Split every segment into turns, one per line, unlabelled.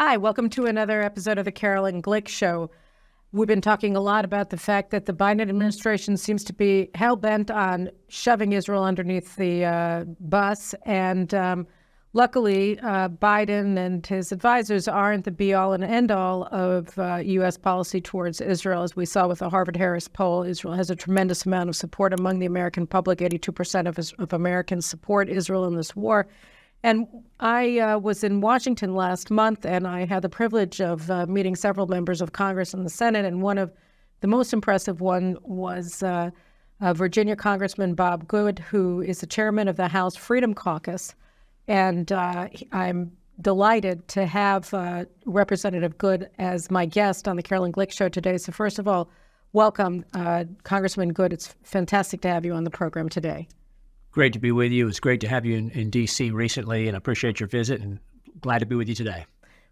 Hi, welcome to another episode of the Caroline Glick Show. We've been talking a lot about the fact that the Biden administration seems to be hell-bent on shoving Israel underneath the bus. And luckily, Biden and his advisors aren't the be-all and end-all of U.S. policy towards Israel. As we saw with the Harvard-Harris poll, Israel has a tremendous amount of support among the American public. 82% of Americans support Israel in this war. And I was in Washington last month, and I had the privilege of meeting several members of Congress and the Senate. And one of the most impressive one was Virginia Congressman Bob Good, who is the chairman of the House Freedom Caucus. And I'm delighted to have Representative Good as my guest on the Caroline Glick Show today. So first of all, welcome, Congressman Good. It's fantastic to have you on the program today.
Great to be with you. It's great to have you in D.C. recently, and I appreciate your visit, and glad to be with you today.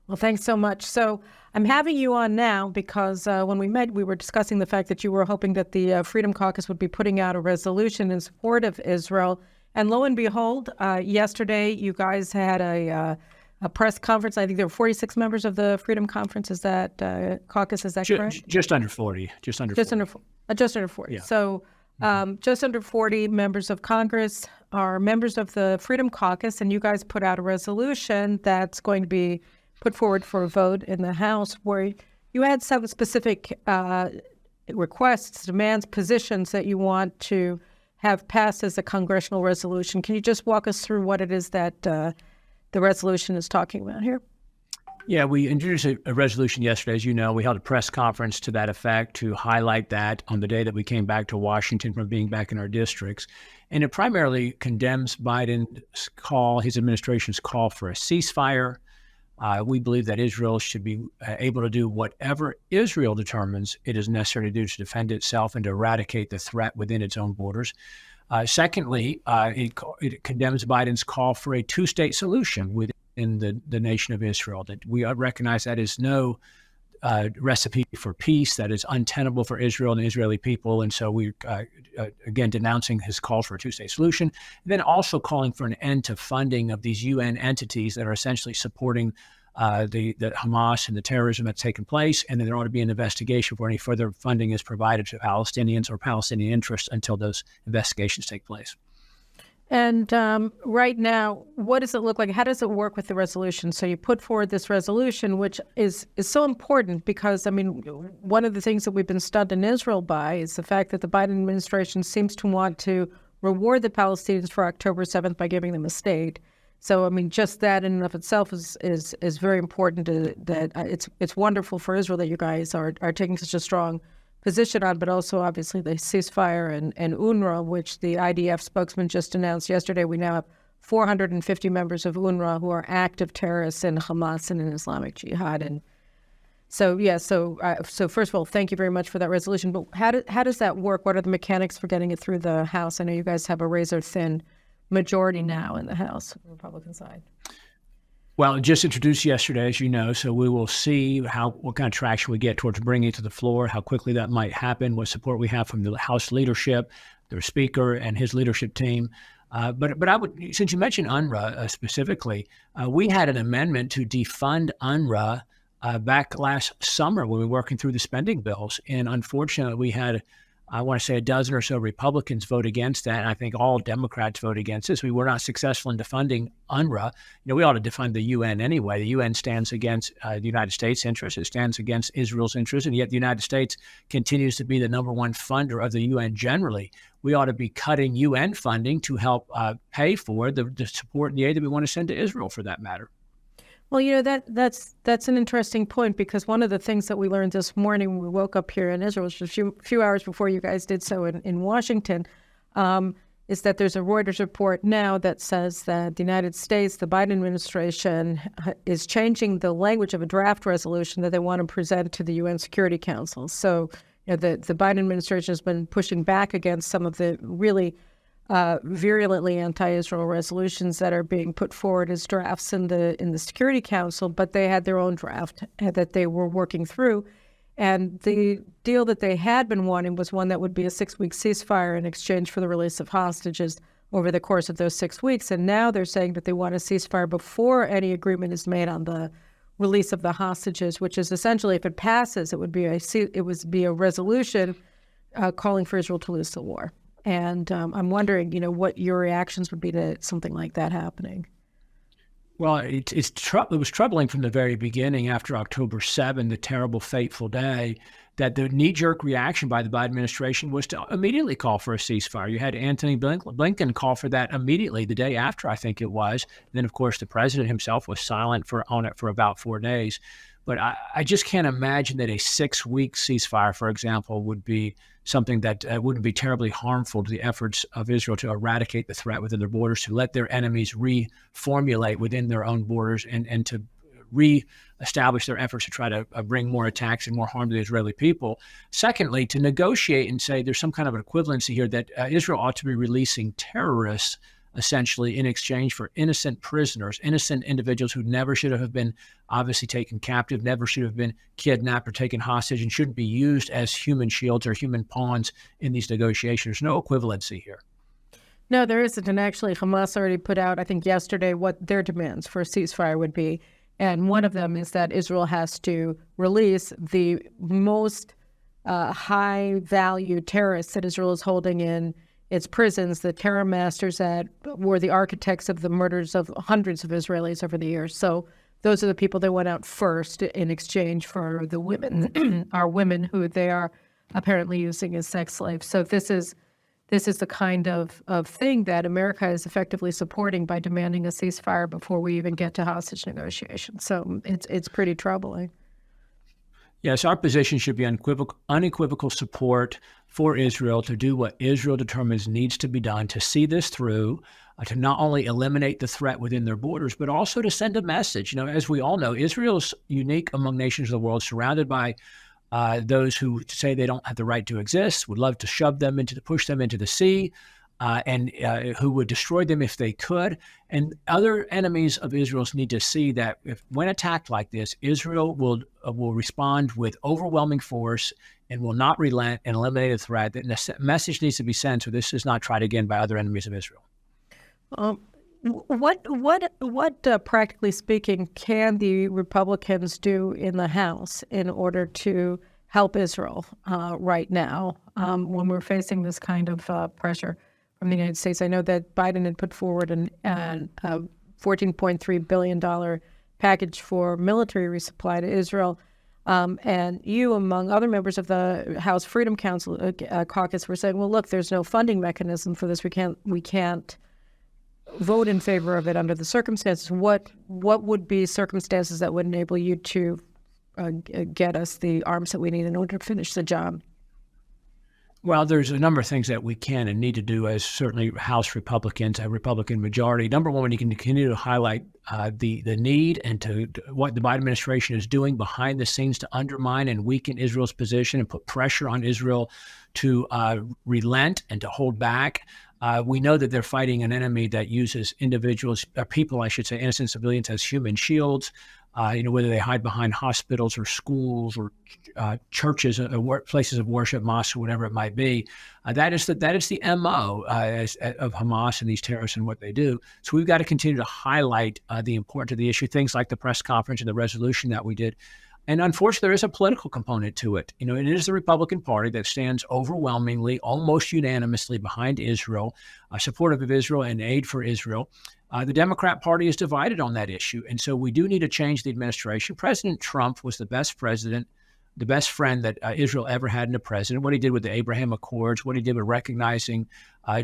Well, thanks so much. So I'm having you on now because when we met, we were discussing the fact that you were hoping that the Freedom Caucus would be putting out a resolution in support of Israel. And lo and behold, yesterday you guys had a press conference. I think there were 46 members of the Freedom Conference. Is that caucus? Is that correct?
Just under 40. Just under 40.
Yeah.
So
just under 40 members of Congress are members of the Freedom Caucus, and you guys put out a resolution that's going to be put forward for a vote in the House where you had some specific requests, demands, positions that you want to have passed as a congressional resolution. Can you just walk us through what it is that the resolution is talking about here?
Yeah, we introduced a resolution yesterday. As you know, we held a press conference to that effect to highlight that on the day that we came back to Washington from being back in our districts. And it primarily condemns Biden's call, his administration's call for a ceasefire. We believe that Israel should be able to do whatever Israel determines it is necessary to do to defend itself and to eradicate the threat within its own borders. Secondly, it condemns Biden's call for a two-state solution within the nation of Israel, that we recognize that is no recipe for peace, that is untenable for Israel and the Israeli people. And so we're, again, denouncing his call for a two-state solution, and then also calling for an end to funding of these UN entities that are essentially supporting the Hamas and the terrorism that's taken place. And then there ought to be an investigation for any further funding is provided to Palestinians or Palestinian interests until those investigations take place.
And right now, what does it look like? How does it work with the resolution? So you put forward this resolution, which is so important because, I mean, one of the things that we've been stunned in Israel by is the fact that the Biden administration seems to want to reward the Palestinians for October 7th by giving them a state. So, I mean, just that in and of itself is very important. That it's wonderful for Israel that you guys are taking such a strong position on, but also obviously the ceasefire and UNRWA, which the IDF spokesman just announced yesterday. We now have 450 members of UNRWA who are active terrorists in Hamas and in Islamic Jihad. And so, so first of all, thank you very much for that resolution. But how does that work? What are the mechanics for getting it through the House? I know you guys have a razor-thin majority now in the House, Republican side.
Well, just introduced yesterday, as you know, so we will see what kind of traction we get towards bringing it to the floor, how quickly that might happen, what support we have from the House leadership, their speaker and his leadership team. But I would, since you mentioned UNRWA specifically, we had an amendment to defund UNRWA back last summer when we were working through the spending bills. And unfortunately, we had, I want to say, a dozen or so Republicans vote against that. And I think all Democrats vote against this. We were not successful in defunding UNRWA. You know, we ought to defund the UN anyway. The UN stands against the United States' interests. It stands against Israel's interests. And yet the United States continues to be the number one funder of the UN generally. We ought to be cutting UN funding to help pay for the support and the aid that we want to send to Israel, for that matter.
Well, you know, that's an interesting point, because one of the things that we learned this morning when we woke up here in Israel, which was a few hours before you guys did so in Washington, is that there's a Reuters report now that says that the United States, the Biden administration, is changing the language of a draft resolution that they want to present to the UN Security Council. So, you know, the Biden administration has been pushing back against some of the really virulently anti-Israel resolutions that are being put forward as drafts in the Security Council, but they had their own draft that they were working through. And the deal that they had been wanting was one that would be a 6-week ceasefire in exchange for the release of hostages over the course of those 6 weeks. And now they're saying that they want a ceasefire before any agreement is made on the release of the hostages, which is essentially, if it passes, it would be a resolution calling for Israel to lose the war. And I'm wondering, what your reactions would be to something like that happening.
Well, it was troubling from the very beginning after October 7, the terrible, fateful day, that the knee-jerk reaction by the Biden administration was to immediately call for a ceasefire. You had Antony Blinken call for that immediately the day after, I think it was. And then, of course, the president himself was silent on it for about 4 days. But I just can't imagine that a 6-week ceasefire, for example, would be something that wouldn't be terribly harmful to the efforts of Israel to eradicate the threat within their borders, to let their enemies reformulate within their own borders, and to reestablish their efforts to try to bring more attacks and more harm to the Israeli people. Secondly, to negotiate and say there's some kind of an equivalency here that Israel ought to be releasing terrorists essentially in exchange for innocent prisoners, innocent individuals who never should have been obviously taken captive, never should have been kidnapped or taken hostage, and shouldn't be used as human shields or human pawns in these negotiations. There's no equivalency here.
No, there isn't. And actually, Hamas already put out, I think yesterday, what their demands for a ceasefire would be. And one of them is that Israel has to release the most high-value terrorists that Israel is holding in its prisons, the terror masters that were the architects of the murders of hundreds of Israelis over the years. So those are the people that went out first in exchange for the women, our women who they are apparently using as sex slaves. So this is the kind of thing that America is effectively supporting by demanding a ceasefire before we even get to hostage negotiations. So it's pretty troubling.
Yes, our position should be unequivocal support for Israel to do what Israel determines needs to be done to see this through, to not only eliminate the threat within their borders, but also to send a message. As we all know, Israel's unique among nations of the world, surrounded by those who say they don't have the right to exist, would love to push them into the sea, and who would destroy them if they could. And other enemies of Israel's need to see that when attacked like this, Israel will respond with overwhelming force and will not relent and eliminate the threat. That the message needs to be sent so this is not tried again by other enemies of Israel.
What practically speaking, can the Republicans do in the House in order to help Israel right now when we're facing this kind of pressure from the United States? I know that Biden had put forward a $14.3 billion package for military resupply to Israel. And you, among other members of the House Freedom Caucus, were saying, well, look, there's no funding mechanism for this. We can't vote in favor of it under the circumstances. What would be circumstances that would enable you to get us the arms that we need in order to finish the job?
Well, there's a number of things that we can and need to do as certainly House Republicans, a Republican majority. Number one, we can continue to highlight the need and to what the Biden administration is doing behind the scenes to undermine and weaken Israel's position and put pressure on Israel to relent and to hold back. We know that they're fighting an enemy that uses people, innocent civilians, as human shields. Whether they hide behind hospitals or schools or churches, places of worship, mosques, or whatever it might be. That is the MO of Hamas and these terrorists and what they do. So we've got to continue to highlight the importance of the issue, things like the press conference and the resolution that we did. And unfortunately, there is a political component to it. It is the Republican Party that stands overwhelmingly, almost unanimously behind Israel, supportive of Israel and aid for Israel. The Democrat Party is divided on that issue. And so we do need to change the administration. President Trump was the best president, the best friend that Israel ever had in a president. What he did with the Abraham Accords, what he did with recognizing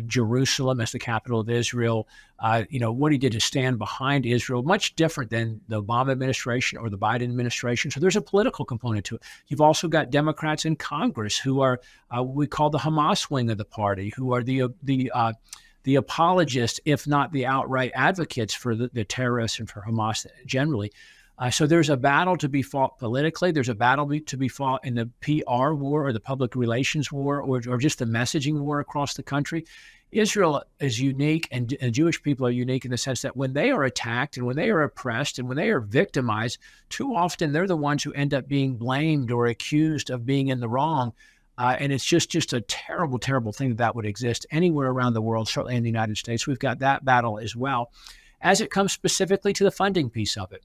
Jerusalem as the capital of Israel, what he did to stand behind Israel, much different than the Obama administration or the Biden administration. So there's a political component to it. You've also got Democrats in Congress who are what we call the Hamas wing of the party, who are the apologists, if not the outright advocates for the terrorists and for Hamas generally. So there's a battle to be fought politically. There's a battle to be fought in the PR war or the public relations war or just the messaging war across the country. Israel is unique and Jewish people are unique in the sense that when they are attacked and when they are oppressed and when they are victimized, too often they're the ones who end up being blamed or accused of being in the wrong. And it's just a terrible, terrible thing that would exist anywhere around the world, certainly in the United States. We've got that battle as well. As it comes specifically to the funding piece of it,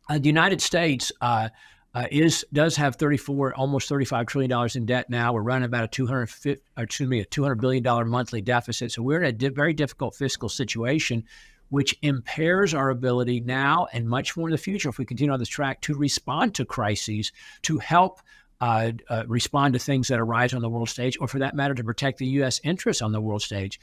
The United States does have almost $35 trillion in debt now. We're running about a $200 billion monthly deficit. So we're in a very difficult fiscal situation, which impairs our ability now and much more in the future, if we continue on this track, to respond to crises, to help respond to things that arise on the world stage, or for that matter, to protect the U.S. interests on the world stage.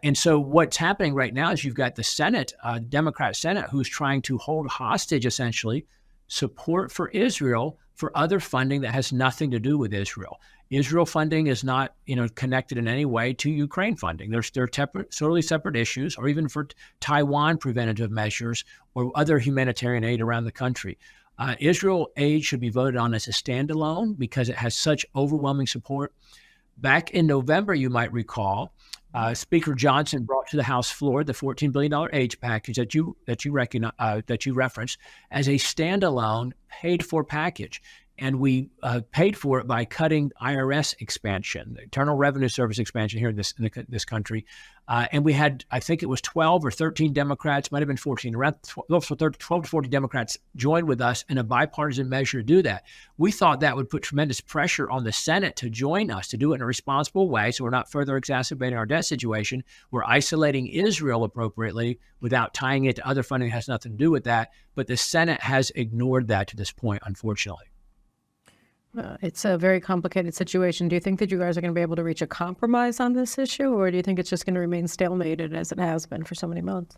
And so what's happening right now is you've got the Senate, Democrat Senate, who's trying to hold hostage, essentially, support for Israel for other funding that has nothing to do with Israel. Israel funding is not, connected in any way to Ukraine funding. They're totally separate issues, or even for Taiwan preventative measures or other humanitarian aid around the country. Israel aid should be voted on as a standalone because it has such overwhelming support. Back in November, you might recall, Speaker Johnson brought to the House floor the $14 billion aid package that you referenced as a standalone paid-for package. And we paid for it by cutting IRS expansion, the Internal Revenue Service expansion here in this country. And we had, I think it was 12 or 13 Democrats, might have been 14, around 12 to 40 Democrats joined with us in a bipartisan measure to do that. We thought that would put tremendous pressure on the Senate to join us, to do it in a responsible way, so we're not further exacerbating our debt situation. We're isolating Israel appropriately without tying it to other funding that has nothing to do with that. But the Senate has ignored that to this point, unfortunately.
It's a very complicated situation. Do you think that you guys are going to be able to reach a compromise on this issue, or do you think it's just going to remain stalemated as it has been for so many months?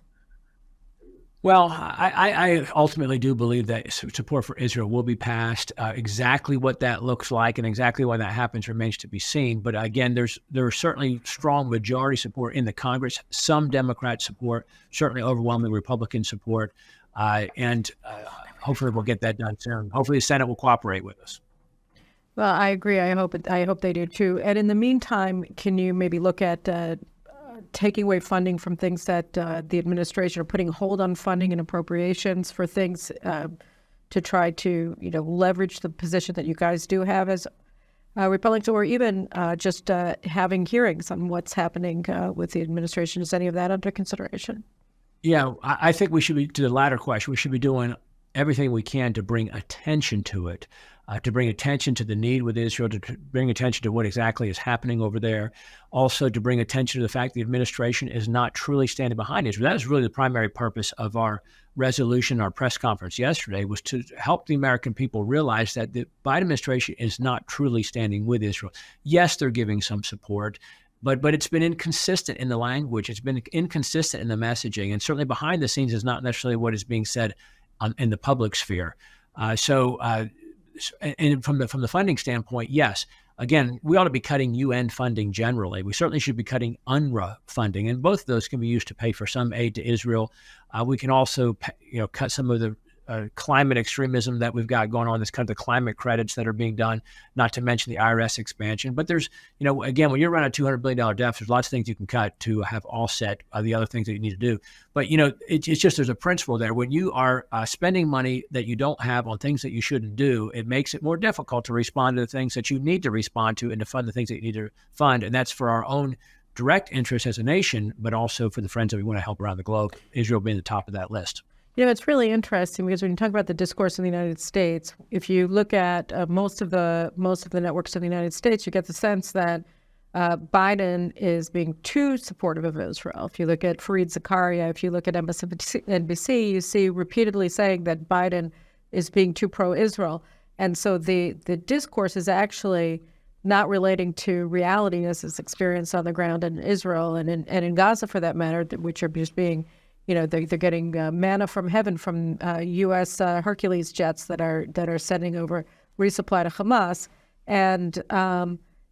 Well, I ultimately do believe that support for Israel will be passed. Exactly what that looks like and exactly when that happens remains to be seen. But again, there is certainly strong majority support in the Congress, some Democrat support, certainly overwhelming Republican support, and hopefully we'll get that done soon. Hopefully the Senate will cooperate with us.
Well, I agree. I hope they do too. And in the meantime, can you maybe look at taking away funding from things that the administration are putting a hold on funding and appropriations for things to try to leverage the position that you guys do have as Republicans, or even just having hearings on what's happening with the administration? Is any of that under consideration?
Yeah, I think we should be, to the latter question, we should be doing everything we can to bring attention to it. To bring attention to the need with Israel, to bring attention to what exactly is happening over there. Also to bring attention to the fact the administration is not truly standing behind Israel. That is really the primary purpose of our resolution, our press conference yesterday, was to help the American people realize that the Biden administration is not truly standing with Israel. Yes, they're giving some support, but it's been inconsistent in the language. It's been inconsistent in the messaging, and certainly behind the scenes is not necessarily what is being said in the public sphere. And from the funding standpoint, yes, again, we ought to be cutting UN funding generally. We certainly should be cutting UNRWA funding, and both of those can be used to pay for some aid to Israel. We can also, cut some of the climate extremism that we've got going on, this kind of the climate credits that are being done, not to mention the IRS expansion. But there's, again, when you're running a $200 billion deficit, there's lots of things you can cut to have offset the other things that you need to do. But, it's just there's a principle there. When you are spending money that you don't have on things that you shouldn't do, it makes it more difficult to respond to the things that you need to respond to and to fund the things that you need to fund. And that's for our own direct interest as a nation, but also for the friends that we want to help around the globe, Israel being the top of that list.
It's really interesting because when you talk about the discourse in the United States, if you look at most of the networks in the United States, you get the sense that Biden is being too supportive of Israel. If you look at Fareed Zakaria, if you look at MSNBC, you see repeatedly saying that Biden is being too pro-Israel. And so the discourse is actually not relating to reality as is experienced on the ground in Israel and in Gaza, for that matter, which are just being, they're getting manna from heaven from U.S. Hercules jets that are sending over resupply to Hamas. And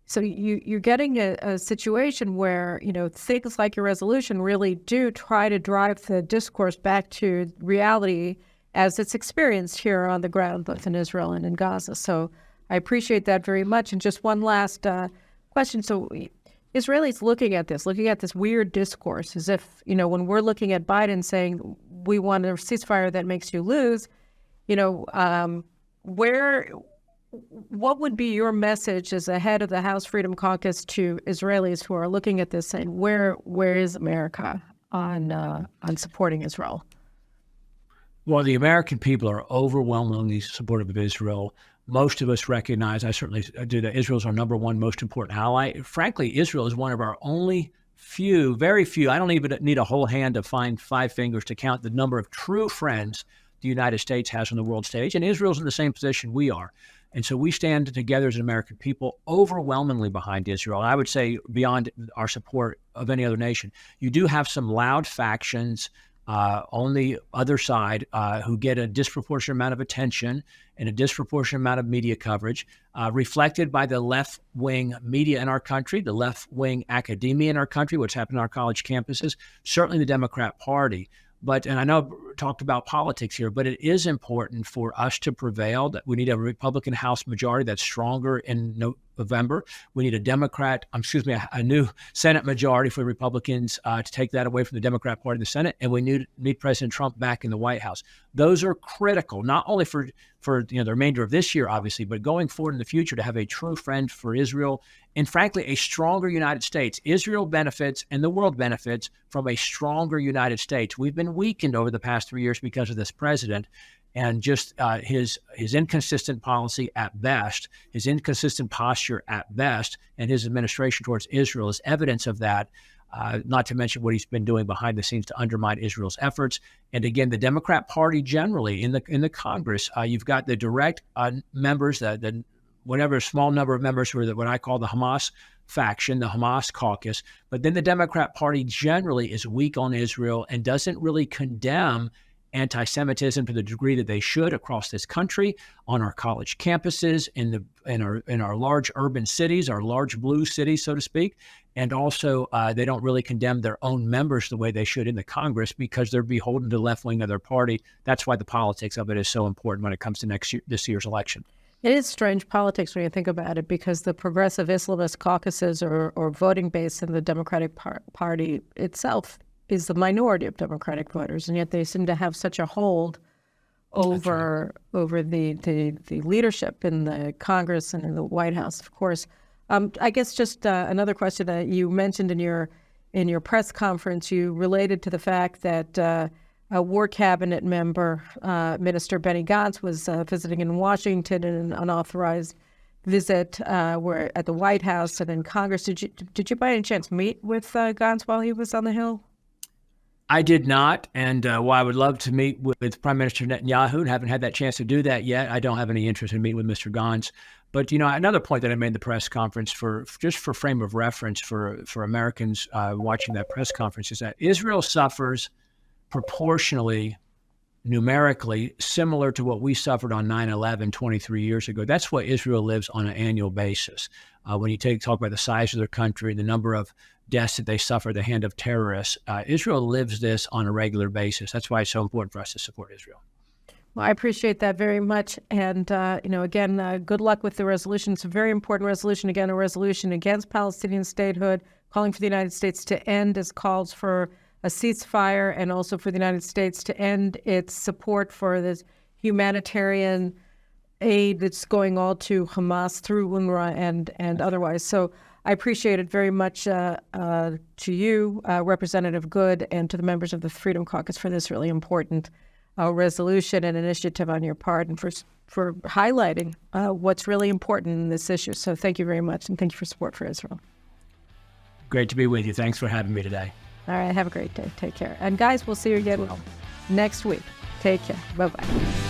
so you're getting a situation where, things like your resolution really do try to drive the discourse back to reality as it's experienced here on the ground, both in Israel and in Gaza. So I appreciate that very much. And just one last question. So Israelis looking at this weird discourse as if, when we're looking at Biden saying we want a ceasefire that makes you lose, what would be your message as a head of the House Freedom Caucus to Israelis who are looking at this saying, where is America on supporting Israel?
Well, the American people are overwhelmingly supportive of Israel. Most of us recognize, I certainly do, that Israel is our number one most important ally. Frankly, Israel is one of our only few, very few, I don't even need a whole hand to find 5 fingers to count the number of true friends the United States has on the world stage. And Israel's in the same position we are. And so we stand together as an American people overwhelmingly behind Israel. I would say beyond our support of any other nation. You do have some loud factions on the other side who get a disproportionate amount of attention and a disproportionate amount of media coverage, reflected by the left-wing media in our country, the left-wing academia in our country, what's happened on our college campuses, certainly the Democrat Party. And I know I've talked about politics here, but it is important for us to prevail. That we need a Republican House majority that's stronger in November. We need a new Senate majority for Republicans to take that away from the Democrat Party in the Senate, and we need President Trump back in the White House. Those are critical, not only for the remainder of this year, obviously, but going forward in the future to have a true friend for Israel and, frankly, a stronger United States. Israel benefits and the world benefits from a stronger United States. We've been weakened over the past 3 years because of this president and just his inconsistent policy at best, his inconsistent posture at best, and his administration towards Israel is evidence of that. Not to mention what he's been doing behind the scenes to undermine Israel's efforts. And again, the Democrat Party generally in the Congress, you've got the direct members, the whatever small number of members who are what I call the Hamas faction, the Hamas caucus. But then the Democrat Party generally is weak on Israel and doesn't really condemn anti-Semitism to the degree that they should across this country, on our college campuses, in our large urban cities, our large blue cities, so to speak. And also, they don't really condemn their own members the way they should in the Congress because they're beholden to the left wing of their party. That's why the politics of it is so important when it comes to this year's election.
It is strange politics when you think about it, because the progressive Islamist caucuses or voting base in the Democratic Party itself is the minority of Democratic voters, and yet they seem to have such a hold over the leadership in the Congress and in the White House, of course. I guess just another question that you mentioned in your press conference, you related to the fact that a War Cabinet member, Minister Benny Gantz, was visiting in Washington in an unauthorized visit at the White House and in Congress. Did you by any chance meet with Gantz while he was on the Hill?
I did not, and while I would love to meet with Prime Minister Netanyahu, and haven't had that chance to do that yet, I don't have any interest in meeting with Mr. Gantz. But another point that I made in the press conference, for frame of reference for Americans watching that press conference, is that Israel suffers proportionally, numerically, similar to what we suffered on 9/11 23 years ago. That's what Israel lives on an annual basis. When you talk about the size of their country, the number of deaths that they suffer at the hand of terrorists, Israel lives this on a regular basis. That's why it's so important for us to support Israel.
Well, I appreciate that very much. And, again, good luck with the resolution. It's a very important resolution. Again, a resolution against Palestinian statehood, calling for the United States to end as calls for a ceasefire, and also for the United States to end its support for this humanitarian aid that's going all to Hamas through UNRWA and otherwise. So I appreciate it very much to you, Representative Good, and to the members of the Freedom Caucus for this really important resolution and initiative on your part, and for highlighting what's really important in this issue. So thank you very much, and thank you for support for Israel.
Great to be with you. Thanks for having me today.
All right, have a great day. Take care. And guys, we'll see you again next week. Take care. Bye-bye.